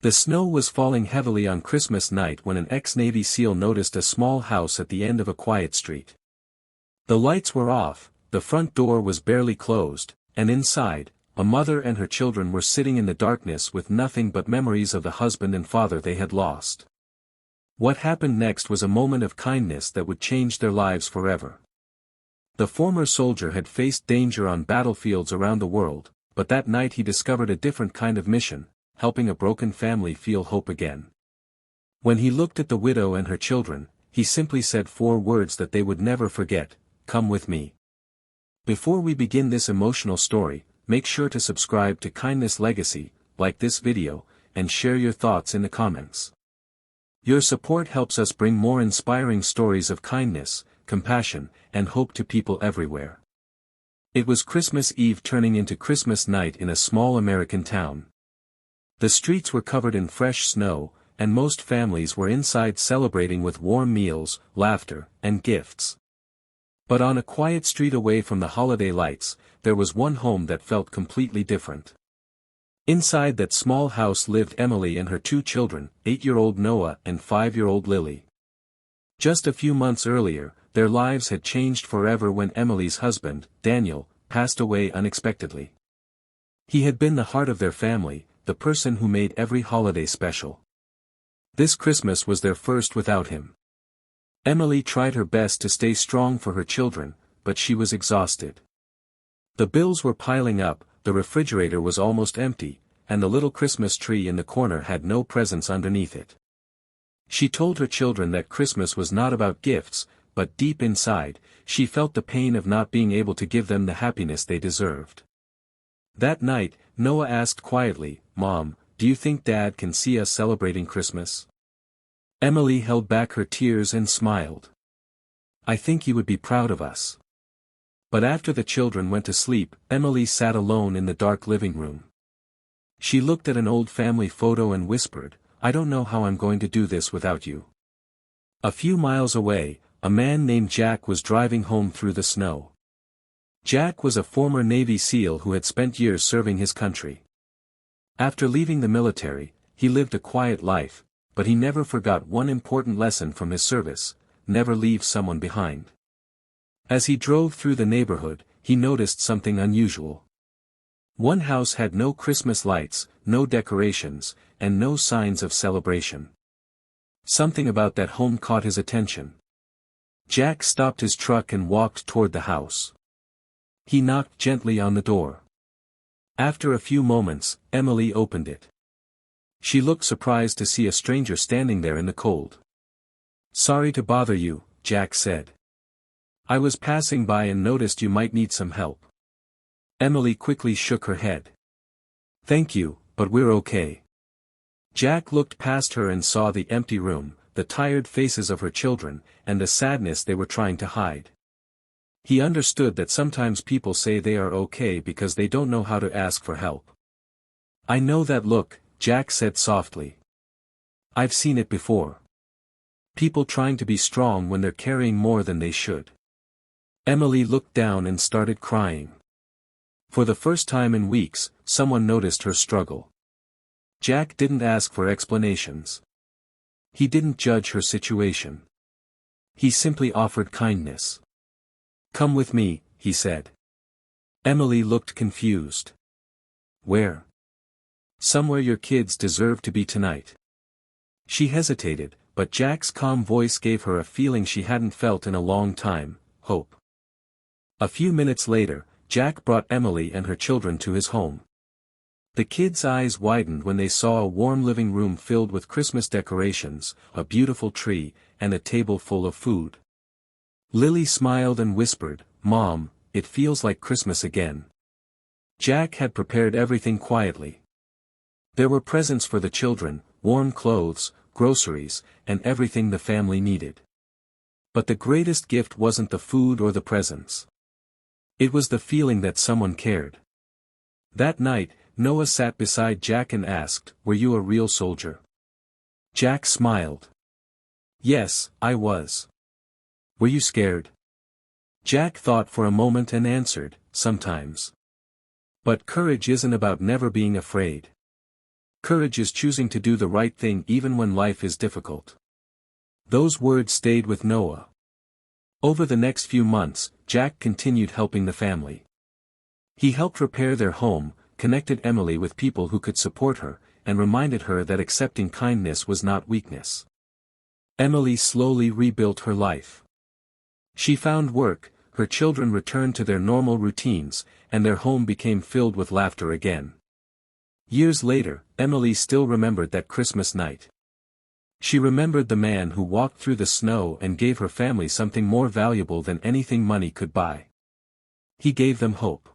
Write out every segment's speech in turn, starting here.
The snow was falling heavily on Christmas night when an ex-Navy SEAL noticed a small house at the end of a quiet street. The lights were off, the front door was barely closed, and inside, a mother and her children were sitting in the darkness with nothing but memories of the husband and father they had lost. What happened next was a moment of kindness that would change their lives forever. The former soldier had faced danger on battlefields around the world, but that night he discovered a different kind of mission, helping a broken family feel hope again. When he looked at the widow and her children, he simply said 4 words that they would never forget: "Come with me." Before we begin this emotional story, make sure to subscribe to Kindness Legacy, like this video, and share your thoughts in the comments. Your support helps us bring more inspiring stories of kindness, compassion, and hope to people everywhere. It was Christmas Eve turning into Christmas night in a small American town. The streets were covered in fresh snow, and most families were inside celebrating with warm meals, laughter, and gifts. But on a quiet street away from the holiday lights, there was one home that felt completely different. Inside that small house lived Emily and her 2 children, 8-year-old Noah and 5-year-old Lily. Just a few months earlier, their lives had changed forever when Emily's husband, Daniel, passed away unexpectedly. He had been the heart of their family, the person who made every holiday special. This Christmas was their first without him. Emily tried her best to stay strong for her children, but she was exhausted. The bills were piling up, the refrigerator was almost empty, and the little Christmas tree in the corner had no presents underneath it. She told her children that Christmas was not about gifts, but deep inside, she felt the pain of not being able to give them the happiness they deserved. That night, Noah asked quietly, "Mom, do you think Dad can see us celebrating Christmas?" Emily held back her tears and smiled. "I think he would be proud of us." But after the children went to sleep, Emily sat alone in the dark living room. She looked at an old family photo and whispered, "I don't know how I'm going to do this without you." A few miles away, a man named Jack was driving home through the snow. Jack was a former Navy SEAL who had spent years serving his country. After leaving the military, he lived a quiet life, but he never forgot one important lesson from his service: never leave someone behind. As he drove through the neighborhood, he noticed something unusual. One house had no Christmas lights, no decorations, and no signs of celebration. Something about that home caught his attention. Jack stopped his truck and walked toward the house. He knocked gently on the door. After a few moments, Emily opened it. She looked surprised to see a stranger standing there in the cold. "Sorry to bother you," Jack said. "I was passing by and noticed you might need some help." Emily quickly shook her head. "Thank you, but we're okay." Jack looked past her and saw the empty room, the tired faces of her children, and the sadness they were trying to hide. He understood that sometimes people say they are okay because they don't know how to ask for help. "I know that look," Jack said softly. "I've seen it before. People trying to be strong when they're carrying more than they should." Emily looked down and started crying. For the first time in weeks, someone noticed her struggle. Jack didn't ask for explanations. He didn't judge her situation. He simply offered kindness. "Come with me," he said. Emily looked confused. "Where?" "Somewhere your kids deserve to be tonight." She hesitated, but Jack's calm voice gave her a feeling she hadn't felt in a long time: hope. A few minutes later, Jack brought Emily and her children to his home. The kids' eyes widened when they saw a warm living room filled with Christmas decorations, a beautiful tree, and a table full of food. Lily smiled and whispered, "Mom, it feels like Christmas again." Jack had prepared everything quietly. There were presents for the children, warm clothes, groceries, and everything the family needed. But the greatest gift wasn't the food or the presents. It was the feeling that someone cared. That night, Noah sat beside Jack and asked, "Were you a real soldier?" Jack smiled. "Yes, I was." "Were you scared?" Jack thought for a moment and answered, "Sometimes." But courage isn't about never being afraid. Courage is choosing to do the right thing even when life is difficult. Those words stayed with Noah. Over the next few months, Jack continued helping the family. He helped repair their home, connected Emily with people who could support her, and reminded her that accepting kindness was not weakness. Emily slowly rebuilt her life. She found work, her children returned to their normal routines, and their home became filled with laughter again. Years later, Emily still remembered that Christmas night. She remembered the man who walked through the snow and gave her family something more valuable than anything money could buy. He gave them hope.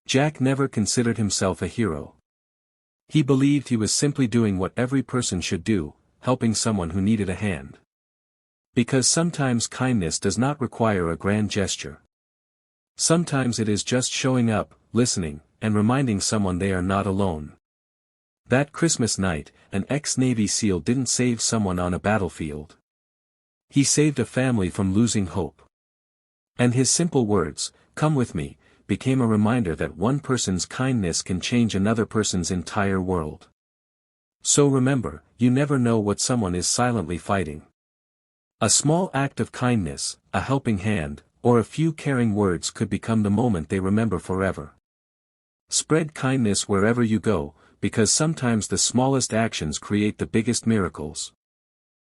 Jack never considered himself a hero. He believed he was simply doing what every person should do, helping someone who needed a hand. Because sometimes kindness does not require a grand gesture. Sometimes it is just showing up, listening, and reminding someone they are not alone. That Christmas night, an ex-Navy SEAL didn't save someone on a battlefield. He saved a family from losing hope. And his simple words, "Come with me," became a reminder that one person's kindness can change another person's entire world. So remember, you never know what someone is silently fighting. A small act of kindness, a helping hand, or a few caring words could become the moment they remember forever. Spread kindness wherever you go, because sometimes the smallest actions create the biggest miracles.